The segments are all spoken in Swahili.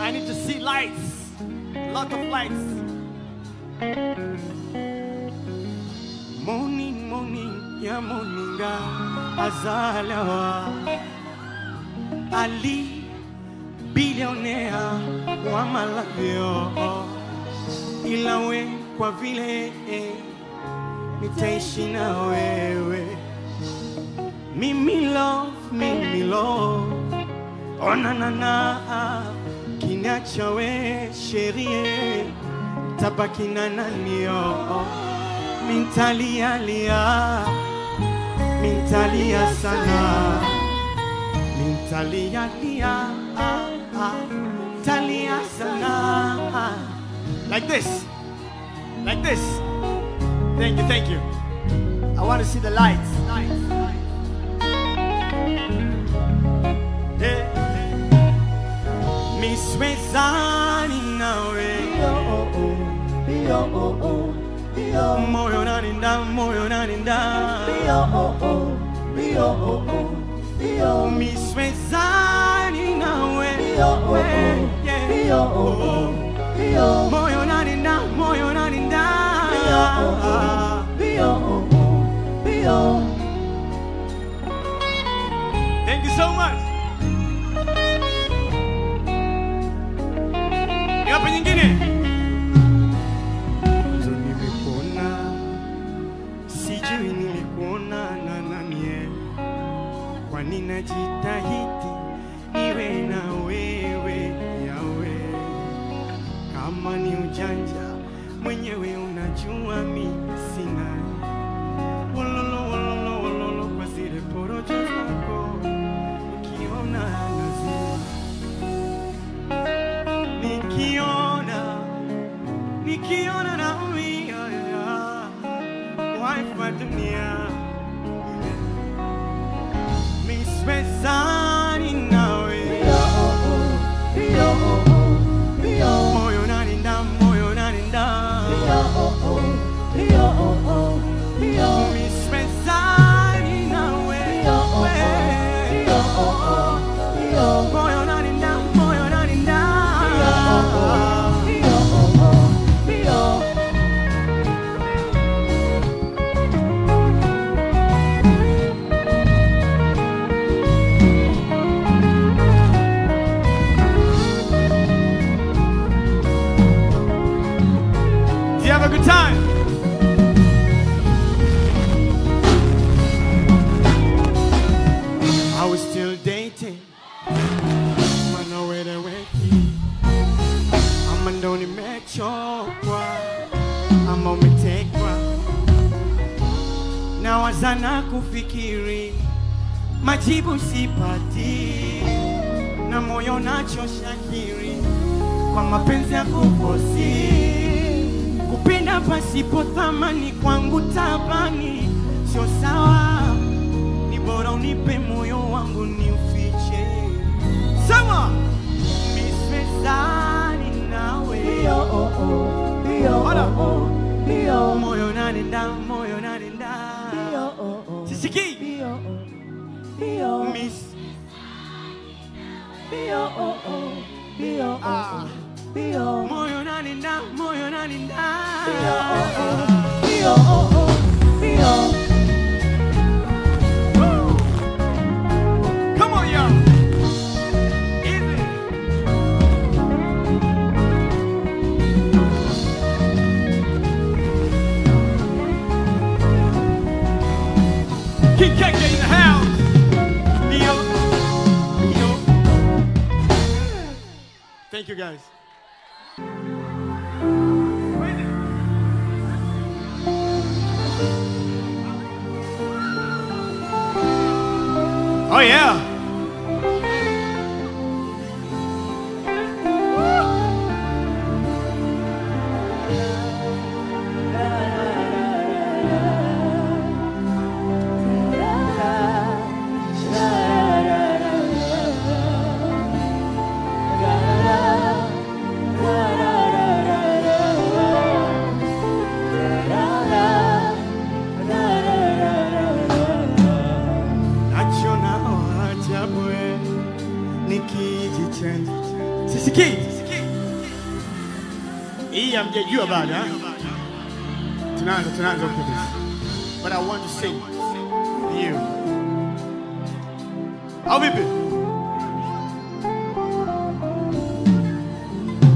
I need to see lights. A lot of lights. Morning, morning, ya morninga azalawa. Ali, billionaire wa malavio. Ilawe kwa vile nitaishi na wewe. Mimi love. Oh na na na, kinacha we sherie, tabaki na nani oh. Mintalia sana, mintalia talia sana. Like this. Thank you. I want to see the lights. Miswezani nawe moyo naninda miswezani nawe moyo naninda Thank you so much. Hapa nyingine. Mwanzo nimekuona, sijui nilikuona na nani. Kwa nini najitahidi niwe na wewe yawe. Kama ni ujanja mwenyewe unajua mimi sina. Wololo kwa zile porojo zako ukiona nazima. Nikiona na uia wife wa dunia miswezani nawe moyo naninda miswezani nawe moyo naninda Have a good time. I was still dating. I know where they went. I'm a don't make sure. I'm on me take one. Now azana kufikiri majibu sipati na moyo nacho shakiri kwa mapenzi ya kukosi. Kupenda pasipo thamani kwangu tabani sio sawa, ni bora unipe moyo wangu ni ufiche. Sawa, miswezani nawe moyo naninda sisiki miss moyo naninda Come on, y'all. Easy. King KK in the house. Thank you, guys. Oh yeah. Nikiji change. Sisiki. Hii hamjajua bado, ha? Tunaanza ukipisa. But I want to sing you. Au vipi?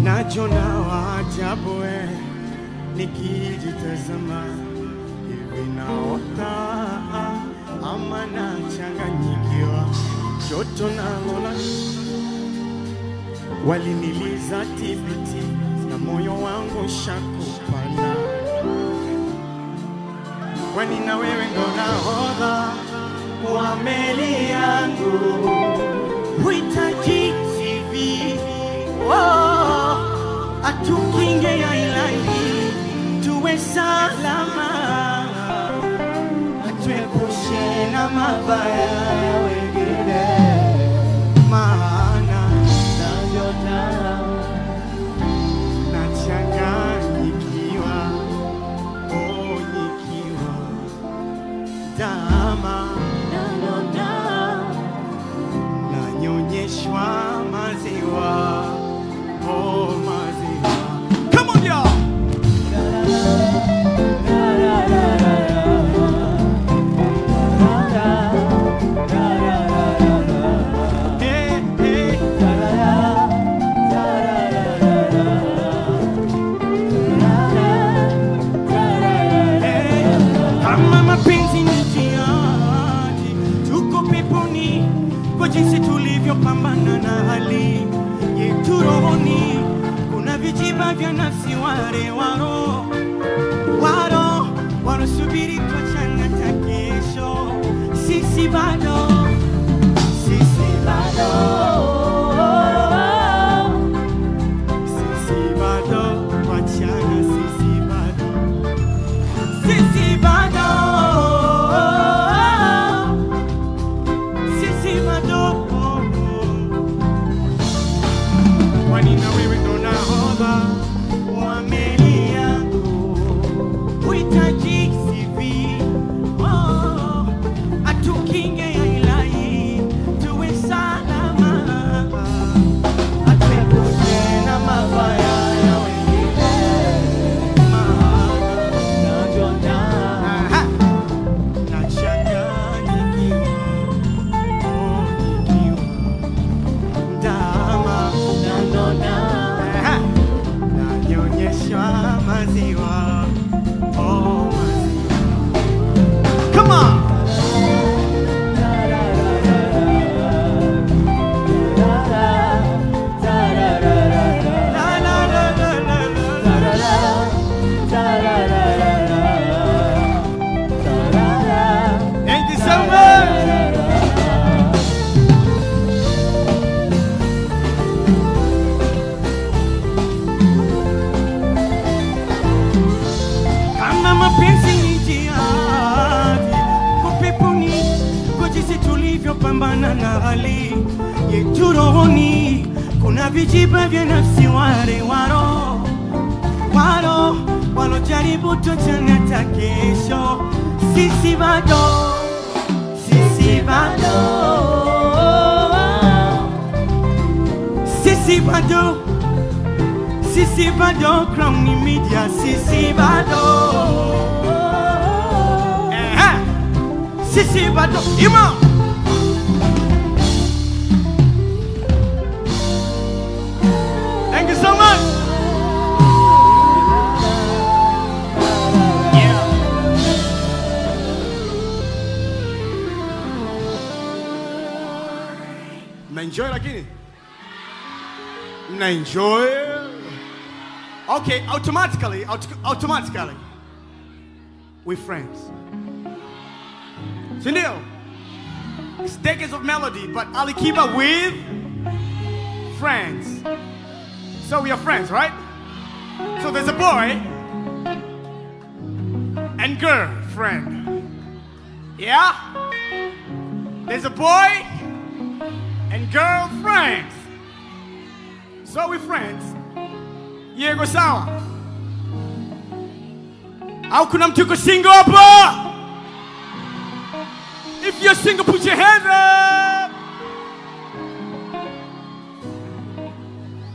Najona wajabu nikijitazama hivi naota ama nachanganyikiwa joto na lola waliniliza tibiti na moyo wangu shakupana kwani na wewe ndo nahodha wa meli yangu huhitaji TV atukinge ya ilahi tuwe salama atuepushe na mabaya ya wengine maana najona nachanganyikiwa nikiwa dama nanyonyeshwa maziwa maziwa. Come on, y'all. Kama mapenzi ni jihadi, tuko peponi kwa jinsi tulivyopambana na hali yetu rohoni. Kuna vijiba vya nafsi wale waro subiri tuachane hata kesho. Sisi bado wachana, sisi bado kwani na wewe ndo nahodha wa meli yangu huhitaji CV atukinge ya ilahi tuwe salama atuepushe na mabaya ya wengine najona nachanganyikiwa nikiwa ndama nanyonyeshwa maziwa maziwa. Come on. Thank you so much. Kama mapenzi ni jihadi, kwa peponi, kwa jinsi tulivyopambana na hali yetu rohoni. Kuna vijiba vya nafsi wale walojaribu tuachane hata kesho. Sisi bado Crown Media, sisi bado Ima. Thank you so much. Yeah. Mnaenjoy lakini? Mnaenjoy? Okay, automatically, we're friends. Sindio? It's decades of melody, but Ali Kiba with friends. So we are friends, right? So there's a boy and girlfriend. Yeah? There's a boy and girlfriends. So we're friends. Yego sawa. Au kuna mtu yuko single hapa? If you're single, put your hands up.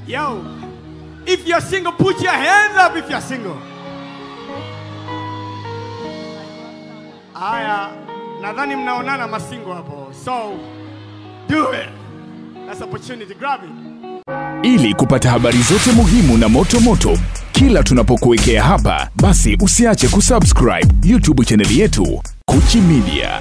Yo, If you're single, put your hands up if you're single. Aya, nadhani mnaonana masingo hapo. So, do it. That's opportunity, grab it. Ili kupata habari zote muhimu na moto moto kila tunapokuwekea hapa, basi usiache kusubscribe YouTube channel yetu Kuchi Media.